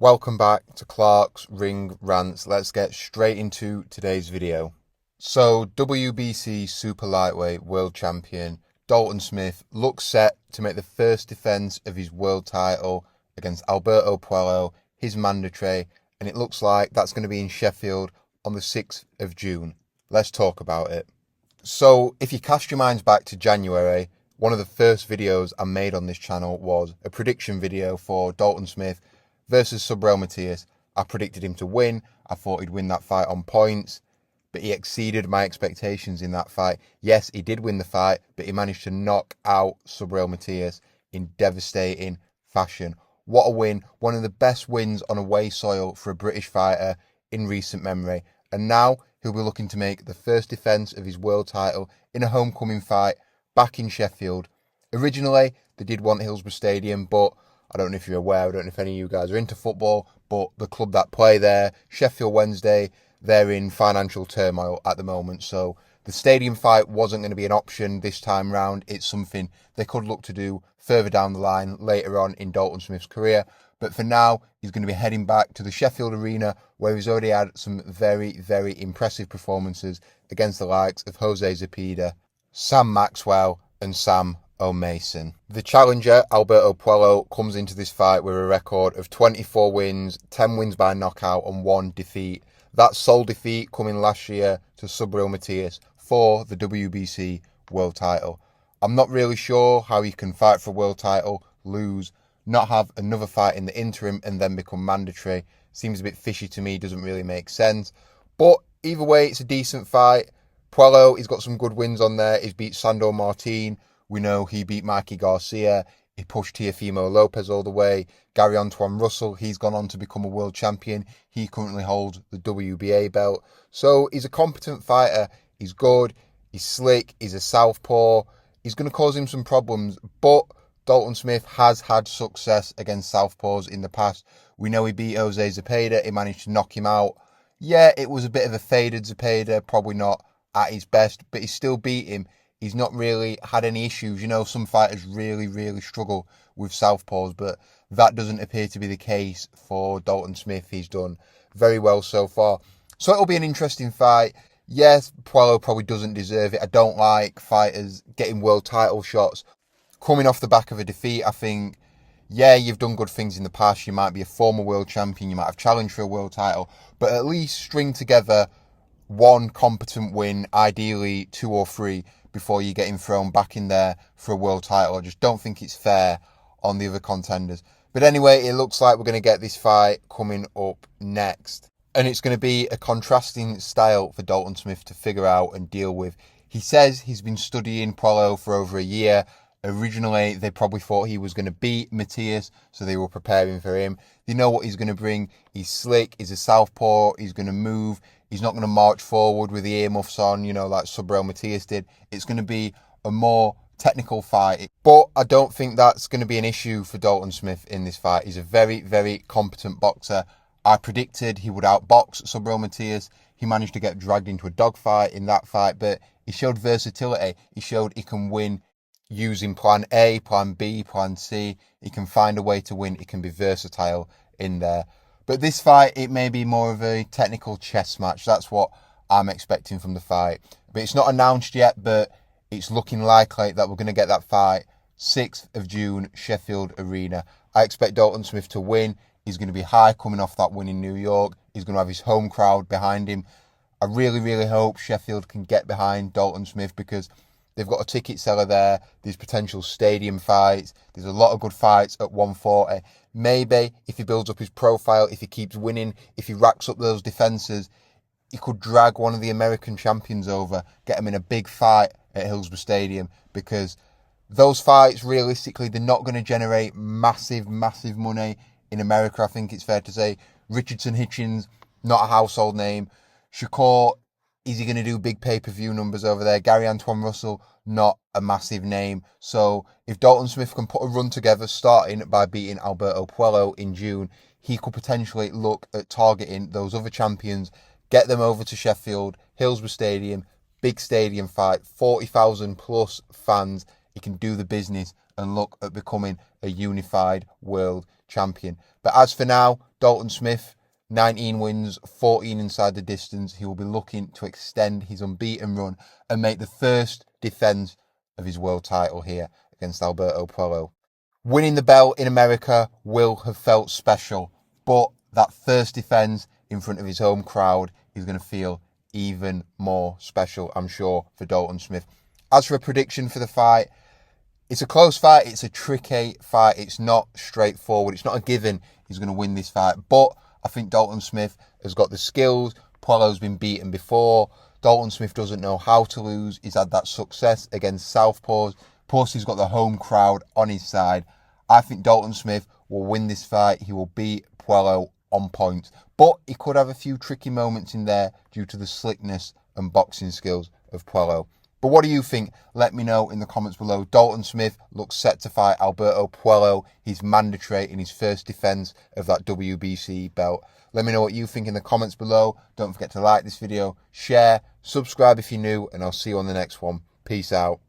Welcome back to Clark's Ring Rants. Let's get straight into today's video. So, WBC Super Lightweight World Champion Dalton Smith looks set to make the first defence of his world title against Alberto Puello, his mandatory, and it looks like that's going to be in Sheffield on the 6th of June. Let's talk about it. So, if you cast your minds back to January, one of the first videos I made on this channel was a prediction video for Dalton Smith versus Subriel Matias. I predicted him to win. I thought he'd win that fight on points, but he exceeded my expectations in that fight. Yes, he did win the fight, but he managed to knock out Subriel Matias in devastating fashion. What a win. One of the best wins on away soil for a British fighter in recent memory. And now he'll be looking to make the first defence of his world title in a homecoming fight back in Sheffield. Originally, they did want Hillsborough Stadium, but I don't know if you're aware, I don't know if any of you guys are into football, but the club that play there, Sheffield Wednesday, they're in financial turmoil at the moment. So the stadium fight wasn't going to be an option this time round. It's something they could look to do further down the line later on in Dalton Smith's career. But for now, he's going to be heading back to the Sheffield Arena, where he's already had some very, very impressive performances against the likes of Jose Zepeda, Sam Maxwell and Sam O'Mason. The challenger, Alberto Puello, comes into this fight with a record of 24 wins, 10 wins by knockout and 1 defeat. That sole defeat coming last year to Subriel Matias for the WBC world title. I'm not really sure how he can fight for a world title, lose, not have another fight in the interim and then become mandatory. Seems a bit fishy to me, doesn't really make sense. But either way, it's a decent fight. Puello, he's got some good wins on there. He's beat Sandor Martin. We know he beat Mikey Garcia. He pushed Teofimo Lopez all the way. Gary Antuanne Russell, he's gone on to become a world champion. He currently holds the WBA belt. So he's a competent fighter. He's good. He's slick. He's a southpaw. He's going to cause him some problems. But Dalton Smith has had success against southpaws in the past. We know he beat Jose Zepeda. He managed to knock him out. Yeah, it was a bit of a faded Zepeda. Probably not at his best. But he still beat him. He's not really had any issues. You know, some fighters really, really struggle with southpaws, but that doesn't appear to be the case for Dalton Smith. He's done very well so far. So it'll be an interesting fight. Yes, Puello probably doesn't deserve it. I don't like fighters getting world title shots coming off the back of a defeat. I think, yeah, you've done good things in the past. You might be a former world champion. You might have challenged for a world title, but at least string together one competent win, ideally 2 or 3, before you getting thrown back in there for a world title. I just don't think it's fair on the other contenders. But anyway, it looks like we're going to get this fight coming up next. And it's going to be a contrasting style for Dalton Smith to figure out and deal with. He says he's been studying Puello for over a year. Originally, they probably thought he was going to beat Matias, so they were preparing for him. They know what he's going to bring. He's slick, he's a southpaw, he's going to move. He's not going to march forward with the earmuffs on, like Subriel Matias did. It's going to be a more technical fight. But I don't think that's going to be an issue for Dalton Smith in this fight. He's a very, very competent boxer. I predicted he would outbox Subriel Matias. He managed to get dragged into a dogfight in that fight, but he showed versatility. He showed he can win using plan A, plan B, plan C. He can find a way to win. He can be versatile in there. But this fight, it may be more of a technical chess match. That's what I'm expecting from the fight. But it's not announced yet, but it's looking likely that we're going to get that fight 6th of June, Sheffield Arena. I expect Dalton Smith to win. He's going to be high coming off that win in New York. He's going to have his home crowd behind him. I really, really hope Sheffield can get behind Dalton Smith because they've got a ticket seller there. There's potential stadium fights. There's a lot of good fights at 140. Maybe if he builds up his profile, if he keeps winning, if he racks up those defences, he could drag one of the American champions over, get him in a big fight at Hillsborough Stadium, because those fights, realistically, they're not going to generate massive, massive money in America, I think it's fair to say. Richardson Hitchens, not a household name. Shakur, is he going to do big pay-per-view numbers over there? Gary Antuanne Russell, not a massive name. So if Dalton Smith can put a run together, starting by beating Alberto Puello in June, he could potentially look at targeting those other champions, get them over to Sheffield, Hillsborough Stadium, big stadium fight, 40,000 plus fans. He can do the business and look at becoming a unified world champion. But as for now, Dalton Smith, 19 wins, 14 inside the distance. He will be looking to extend his unbeaten run and make the first defence of his world title here against Alberto Puello. Winning the belt in America will have felt special, but that first defence in front of his home crowd is going to feel even more special, I'm sure, for Dalton Smith. As for a prediction for the fight, it's a close fight, it's a tricky fight, it's not straightforward, it's not a given he's going to win this fight, but I think Dalton Smith has got the skills. Puello's been beaten before. Dalton Smith doesn't know how to lose. He's had that success against southpaws. Plus, he's got the home crowd on his side. I think Dalton Smith will win this fight. He will beat Puello on points. But he could have a few tricky moments in there due to the slickness and boxing skills of Puello. But what do you think? Let me know in the comments below. Dalton Smith looks set to fight Alberto Puello. He's mandatory in his first defence of that WBC belt. Let me know what you think in the comments below. Don't forget to like this video, share, subscribe if you're new, and I'll see you on the next one. Peace out.